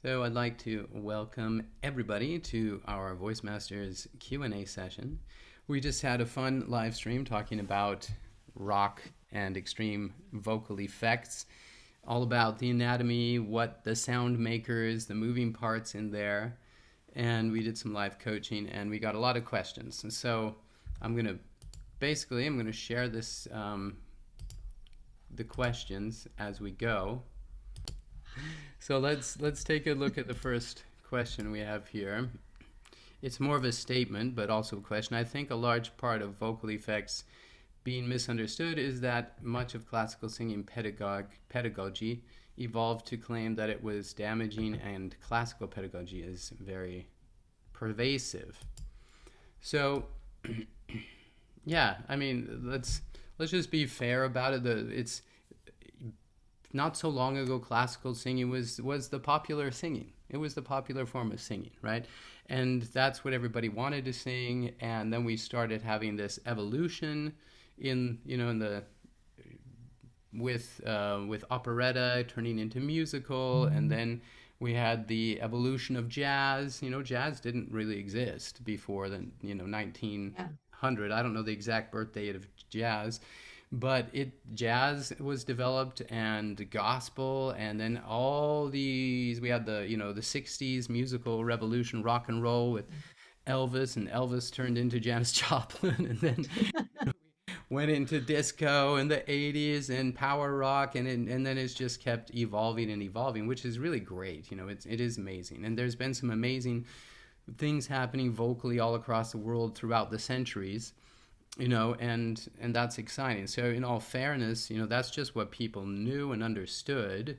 So I'd like to welcome everybody to our Voice Masters Q&A session. We just had a fun live stream talking about rock and extreme vocal effects, all about the anatomy, what the sound makers, the moving parts in there, and we did some live coaching and we got a lot of questions. And so I'm going to share this the questions as we go. So let's take a look at the first question we have here. It's more of a statement, but also a question. I think a large part of vocal effects being misunderstood is that much of classical singing pedagogy evolved to claim that it was damaging, and classical pedagogy is very pervasive. So, yeah, I mean, let's just be fair about it. It's not so long ago, classical singing was the popular singing. It was the popular form of singing, right? And that's what everybody wanted to sing. And then we started having this evolution in the with operetta turning into musical, and then we had the evolution of jazz. Jazz didn't really exist before the 1900. I don't know the exact birth date of jazz, but jazz was developed, and gospel, and then all these, we had the 60s musical revolution, rock and roll with Elvis, and Elvis turned into Janis Joplin, and then went into disco in the 80s and power rock, and then it's just kept evolving and evolving, which is really great. It is amazing, and there's been some amazing things happening vocally all across the world throughout the centuries, and that's exciting. So in all fairness, that's just what people knew and understood.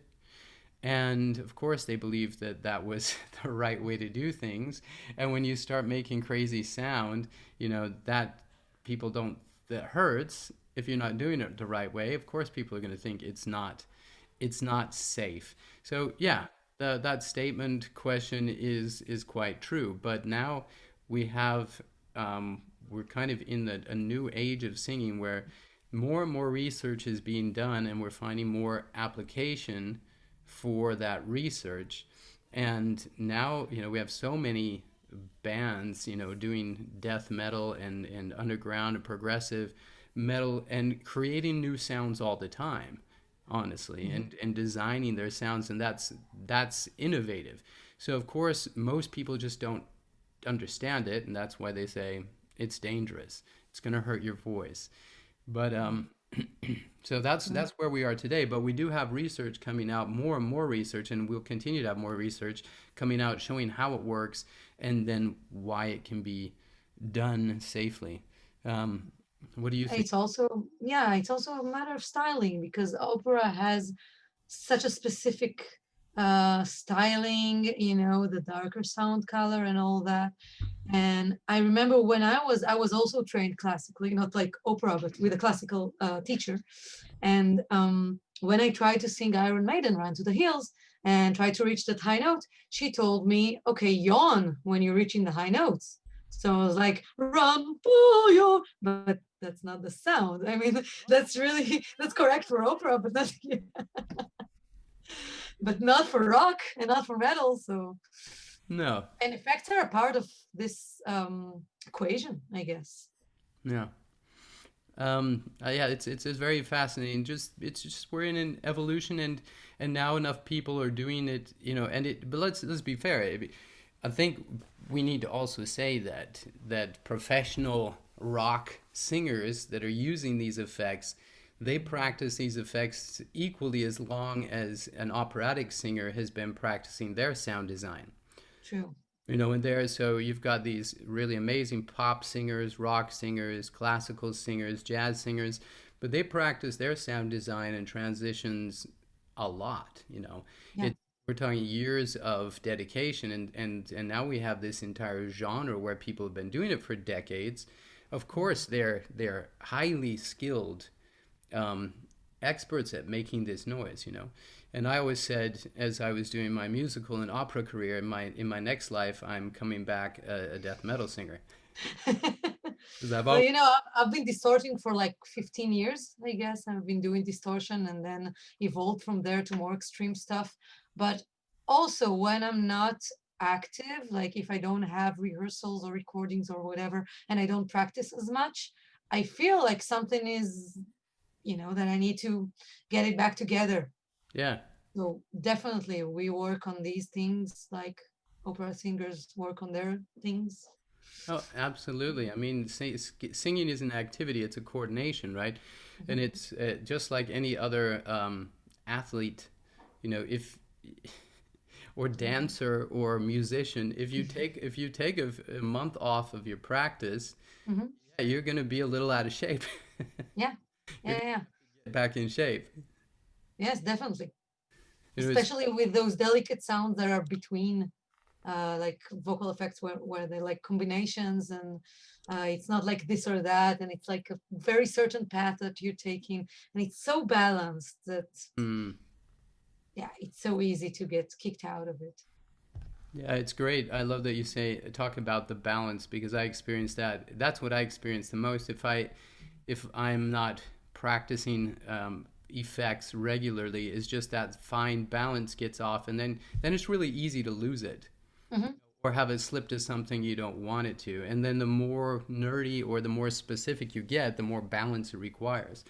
And of course, they believed that that was the right way to do things. And when you start making crazy sound, that people don't, that hurts if you're not doing it the right way. Of course, people are going to think it's not safe. So yeah, that statement question is quite true. But now we have we're kind of in a new age of singing where more and more research is being done, and we're finding more application for that research. And now, we have so many bands, doing death metal and underground and progressive metal, and creating new sounds all the time, honestly, and designing their sounds, and that's innovative. So of course, most people just don't understand it, and that's why they say it's dangerous. It's going to hurt your voice. But so that's where we are today. But we do have research coming out, more and more research, and we'll continue to have more research coming out showing how it works, and then why it can be done safely. What do you think? It's also a matter of styling, because opera has such a specific styling, the darker sound color and all that. And I remember when I was also trained classically, not like opera, but with a classical teacher. And when I tried to sing Iron Maiden, Run to the Hills, and try to reach that high note, she told me, okay, yawn when you're reaching the high notes. So I was like, run for your, but that's not the sound. I mean, that's correct for opera, but not, but not for rock and not for metal. So, No. and effects are a part of this equation, I guess. Yeah. Yeah, it's very fascinating. It's just we're in an evolution, and now enough people are doing it, and but let's be fair. I think we need to also say that professional rock singers that are using these effects, they practice these effects equally as long as an operatic singer has been practicing their sound design. True. And there, so you've got these really amazing pop singers, rock singers, classical singers, jazz singers, but they practice their sound design and transitions a lot. Yeah. It We're talking years of dedication, and now we have this entire genre where people have been doing it for decades. Of course, they're highly skilled, um, experts at making this noise. And I always said, as I was doing my musical and opera career, in my next life, I'm coming back a death metal singer, because I've Well, always. I've been distorting for like 15 years, I guess. I've been doing distortion and then evolved from there to more extreme stuff. But also when I'm not active, like if I don't have rehearsals or recordings or whatever, and I don't practice as much, I feel like something is, that I need to get it back together. Yeah. So definitely we work on these things like opera singers work on their things. Oh, absolutely. I mean, singing is an activity, it's a coordination, right? And Mhm. it's just like any other athlete, if or dancer or musician, if you take a month off of your practice, Mhm. yeah, you're going to be a little out of shape. Yeah. You're Yeah, going yeah. to get back in shape. Yes, definitely. It was Especially with those delicate sounds that are between like vocal effects where they like combinations, and it's not like this or that, and it's like a very certain path that you're taking, and it's so balanced that mm, yeah, it's so easy to get kicked out of it. yeah, it's great. I love that you talk about the balance because I experienced that. That's what I experienced the most. If I'm not practicing effects regularly, is just that fine balance gets off, and then it's really easy to lose it Hmm. or have it slip to something you don't want it to. And then the more nerdy or the more specific you get, the more balance it requires.